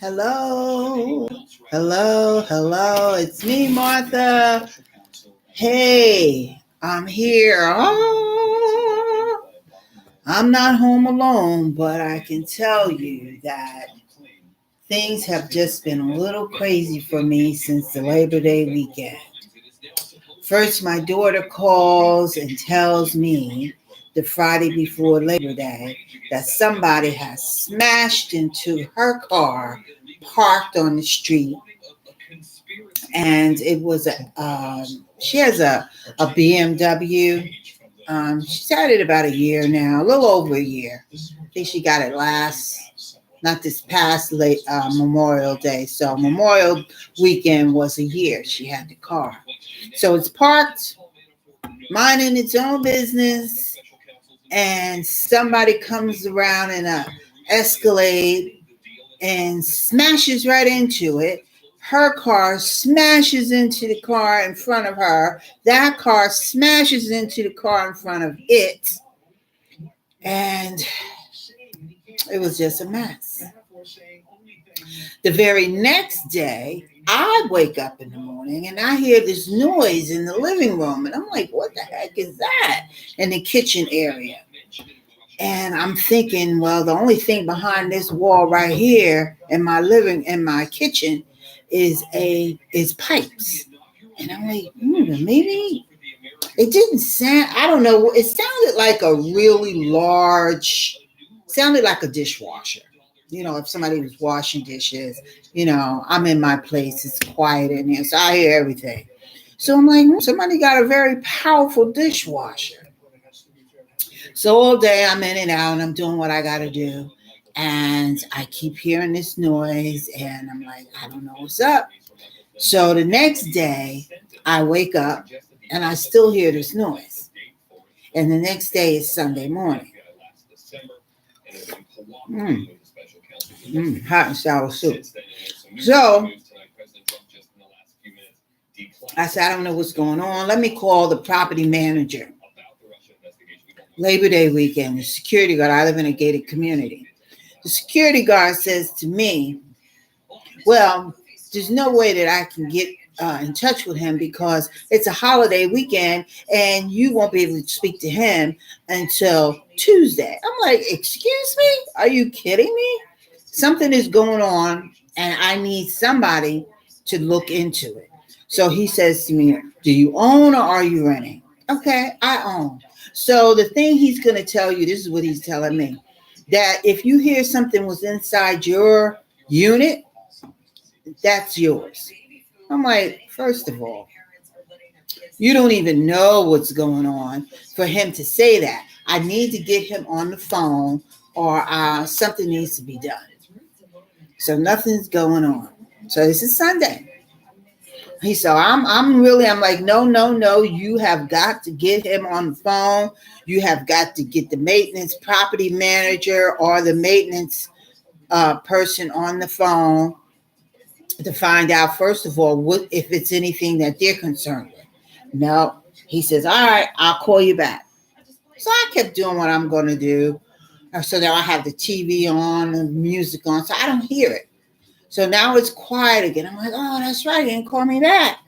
Hello. Hello. It's me, Martha. Hey, I'm here. I'm not home alone, but I can tell you that things have just been a little crazy for me since the Labor Day weekend. First, my daughter calls and tells me the Friday before Labor Day that somebody has smashed into her car parked on the street. And it was she has a BMW. She's had it about a year now, a little over a year. I think she got it not this past late Memorial Day. So Memorial weekend was a year she had the car. So it's parked, minding its own business, and somebody comes around in a Escalade and smashes right into it. Her car smashes into the car in front of her. That car smashes into the car in front of it. And it was just a mess. The very next day, I wake up in the morning and I hear this noise in the living room. And I'm like, what the heck is that? In the kitchen area. And I'm thinking, well, the only thing behind this wall right here in my kitchen is pipes. And I'm like, maybe it didn't sound, I don't know. It sounded like a really large, sounded like a dishwasher. If somebody was washing dishes, I'm in my place, it's quiet in here, so I hear everything. So I'm like, somebody got a very powerful dishwasher. So all day I'm in and out and I'm doing what I got to do. And I keep hearing this noise and I'm like, I don't know what's up. So the next day I wake up and I still hear this noise. And the next day is Sunday morning. Hot and sour soup. So I said, I don't know what's going on. Let me call the property manager. Labor Day weekend, the security guard. I live in a gated community. The security guard says to me, well, there's no way that I can get in touch with him because it's a holiday weekend and you won't be able to speak to him until Tuesday. I'm like, excuse me? Are you kidding me? Something is going on and I need somebody to look into it. So he says to me, do you own or are you renting? Okay, I own. So the thing he's going to tell you, this is what he's telling me, that if you hear something was inside your unit, that's yours. I'm like, first of all, you don't even know what's going on for him to say that. I need to get him on the phone or something needs to be done. So nothing's going on. So this is Sunday. I'm like, no. You have got to get him on the phone. You have got to get the maintenance property manager or the maintenance person on the phone to find out, first of all, what if it's anything that they're concerned with. No, he says, all right, I'll call you back. So I kept doing what I'm going to do. So now I have the TV on, the music on, so I don't hear it. So now it's quiet again. I'm like, oh, that's right. He didn't call me back.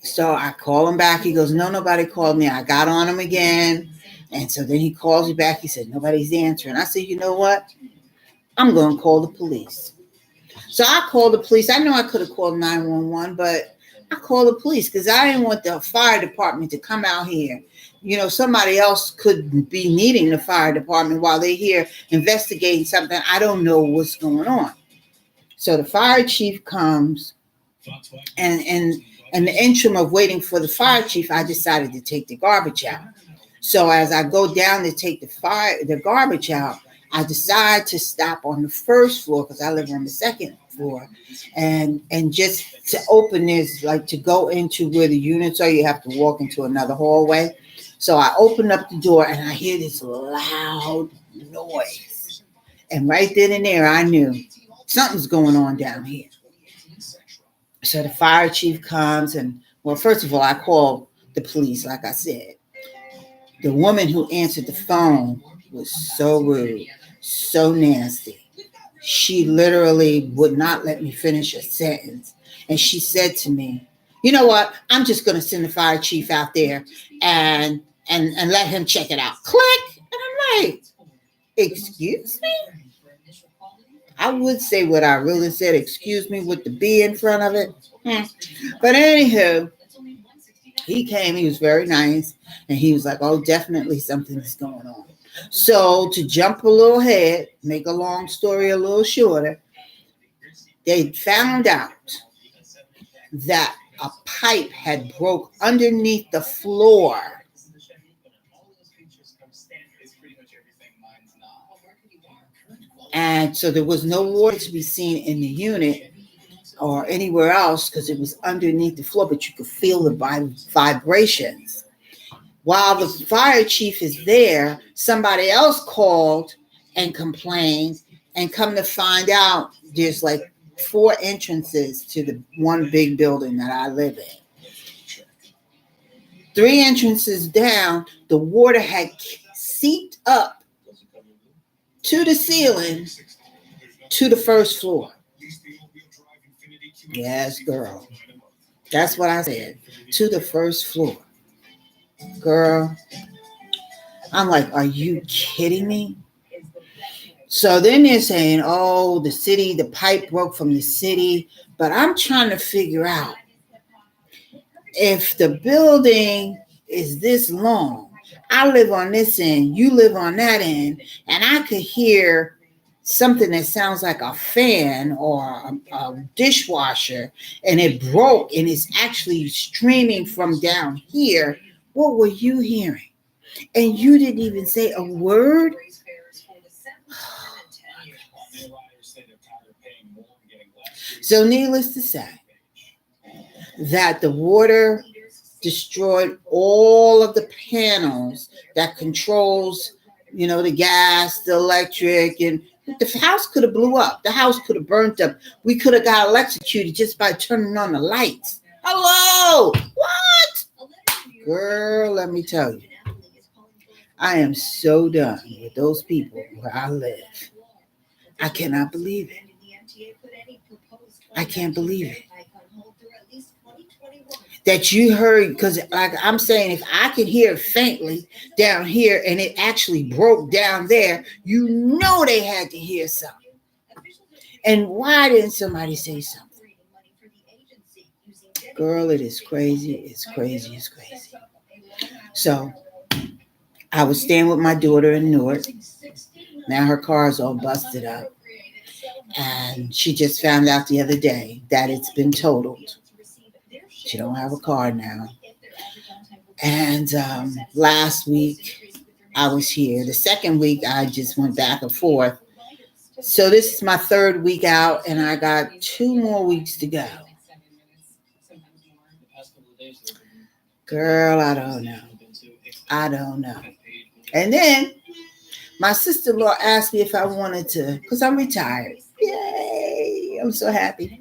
So I call him back. He goes, no, nobody called me. I got on him again. And so then he calls me back. He said, nobody's answering. I said, you know what? I'm going to call the police. So I called the police. I know I could have called 911, but I called the police because I didn't want the fire department to come out here. Somebody else could be needing the fire department while they're here investigating something. I don't know what's going on. So the fire chief comes, and in the interim of waiting for the fire chief, I decided to take the garbage out. So as I go down to take the garbage out, I decide to stop on the first floor because I live on the second floor, and just to open this, like to go into where the units are, you have to walk into another hallway. So I open up the door and I hear this loud noise, and right then and there, I knew something's going on down here. So the fire chief comes and, well, first of all, I called the police, like I said. The woman who answered the phone was so rude. So nasty. She literally would not let me finish a sentence. And she said to me, you know what? I'm just going to send the fire chief out there and let him check it out. Click. And I'm like, excuse me? I would say what I really said, excuse me, with the B in front of it. But anywho, he came, he was very nice, and he was like, oh, definitely something is going on. So to jump a little ahead, make a long story a little shorter, they found out that a pipe had broke underneath the floor. And so there was no water to be seen in the unit or anywhere else because it was underneath the floor, but you could feel the vibrations. While the fire chief is there, somebody else called and complained, and come to find out there's like 4 entrances to the one big building that I live in. 3 entrances down, the water had seeped up to the ceiling to the first floor. Yes, girl. That's what I said. To the first floor. Girl. I'm like, are you kidding me? So then they're saying, oh, the pipe broke from the city. But I'm trying to figure out if the building is this long, I live on this end, you live on that end, and I could hear something that sounds like a fan or a dishwasher, and it broke and it's actually streaming from down here. What were you hearing? And you didn't even say a word? So needless to say, that the water destroyed all of the panels that controls, the gas, the electric, and the house could have blew up. The house could have burnt up. We could have got electrocuted just by turning on the lights. Hello? What? Girl, let me tell you. I am so done with those people where I live. I cannot believe it. I can't believe it. That you heard, because like I'm saying, if I could hear it faintly down here and it actually broke down there, they had to hear something. And why didn't somebody say something? Girl, it is crazy. It's crazy. It's crazy. So I was staying with my daughter in Newark. Now her car's all busted up. And she just found out the other day that it's been totaled. She don't have a car now. And last week I was here. The second week I just went back and forth. So this is my 3rd week out, and I got 2 more weeks to go. Girl, I don't know. And then my sister-in-law asked me if I wanted to, because I'm retired. Yay! I'm so happy.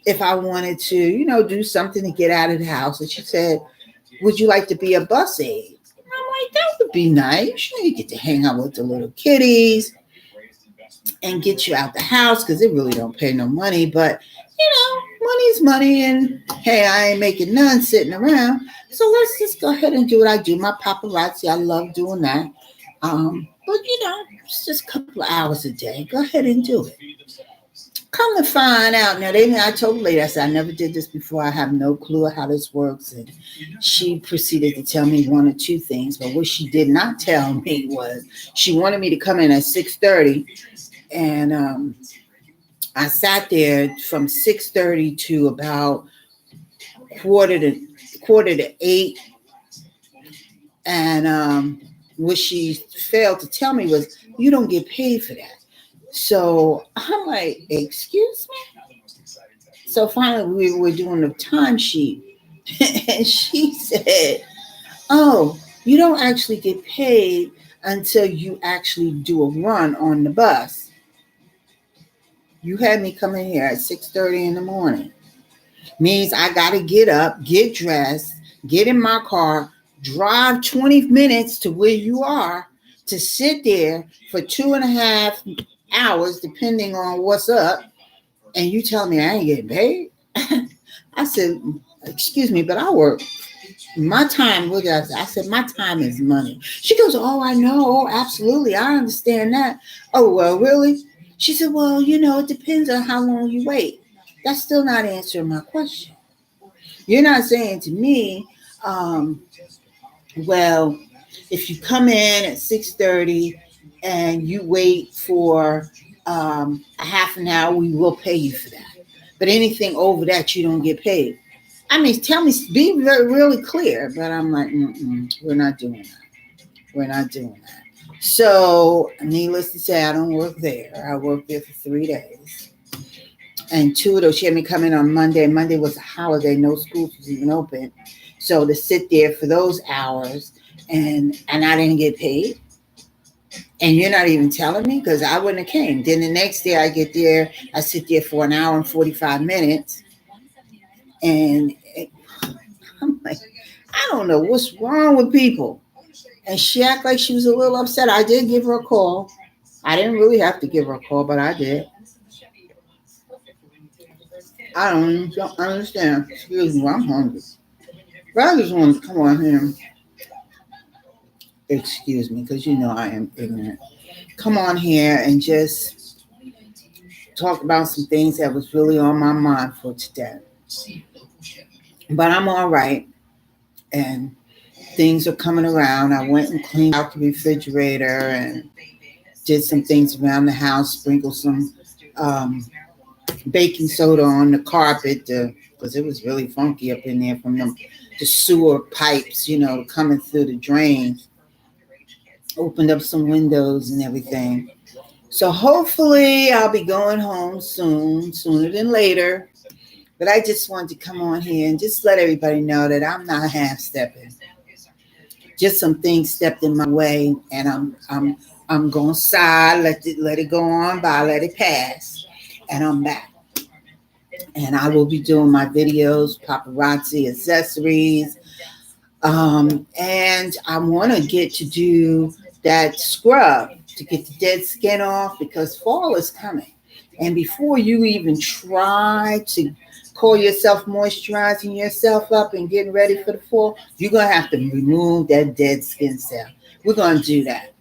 If I wanted to, do something to get out of the house. And she said, would you like to be a bus aide? I'm like, that would be nice. You get to hang out with the little kiddies and get you out the house, because they really don't pay no money. But, money's money. And, hey, I ain't making none sitting around. So let's just go ahead and do what I do. My paparazzi, I love doing that. But, it's just a couple of hours a day. Go ahead and do it. Come to find out. Now, I told the lady, I said, I never did this before. I have no clue how this works. And she proceeded to tell me 1 or 2 things. But what she did not tell me was she wanted me to come in at 6:30. And I sat there from 6:30 to about quarter to 8. And what she failed to tell me was, you don't get paid for that. So I'm like, excuse me? So finally we were doing the timesheet, and she said, oh, you don't actually get paid until you actually do a run on the bus. You had me come in here at 6:30 in the morning. Means I got to get up, get dressed, get in my car, drive 20 minutes to where you are, to sit there for 2.5 hours, depending on what's up, and you tell me I ain't getting paid? I said, excuse me, but I work. My time, what did I say? I said, my time is money. She goes, oh, I know. Oh, absolutely. I understand that. Oh, well, really? She said, well, it depends on how long you wait. That's still not answering my question. You're not saying to me, well, if you come in at 6:30 and you wait for a half an hour, we will pay you for that. But anything over that, you don't get paid. I mean, tell me, be really clear. But I'm like, we're not doing that. We're not doing that. So, needless to say, I don't work there. I worked there for 3 days. And 2 of those, she had me come in on Monday. Monday was a holiday. No schools was even open. So to sit there for those hours and I didn't get paid. And you're not even telling me, because I wouldn't have came. Then the next day I get there, I sit there for an hour and 45 minutes. And I'm like, I don't know what's wrong with people. And she acted like she was a little upset. I did give her a call. I didn't really have to give her a call, but I did. I don't understand. Excuse me, I'm hungry. But I just want to come on here. Excuse me, because I am ignorant. Come on here and just talk about some things that was really on my mind for today. But I'm all right. And things are coming around. I went and cleaned out the refrigerator and did some things around the house, sprinkled some baking soda on the carpet because it was really funky up in there from the sewer pipes, coming through the drains. Opened up some windows and everything. So hopefully I'll be going home soon, sooner than later. But I just wanted to come on here and just let everybody know that I'm not half-stepping. Just some things stepped in my way, and I'm going side, let it go on by, let it pass, and I'm back. And I will be doing my videos, paparazzi accessories, and I want to get to do that scrub to get the dead skin off, because fall is coming. And before you even try to call yourself moisturizing yourself up and getting ready for the fall, you're going to have to remove that dead skin cell. We're going to do that.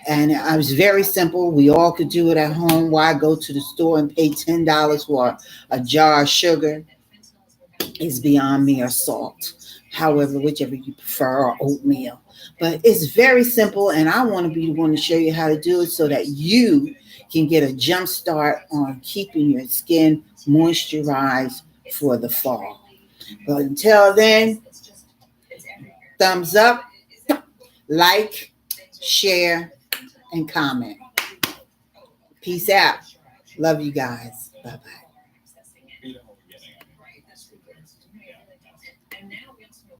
And it was very simple. We all could do it at home. Why go to the store and pay $10 for a jar of sugar? It's beyond me, or salt. However, whichever you prefer, or oatmeal. But it's very simple, and I want to be the one to show you how to do it so that you can get a jump start on keeping your skin moisturized for the fall. But until then, thumbs up, like, share, and comment. Peace out. Love you guys. Bye-bye.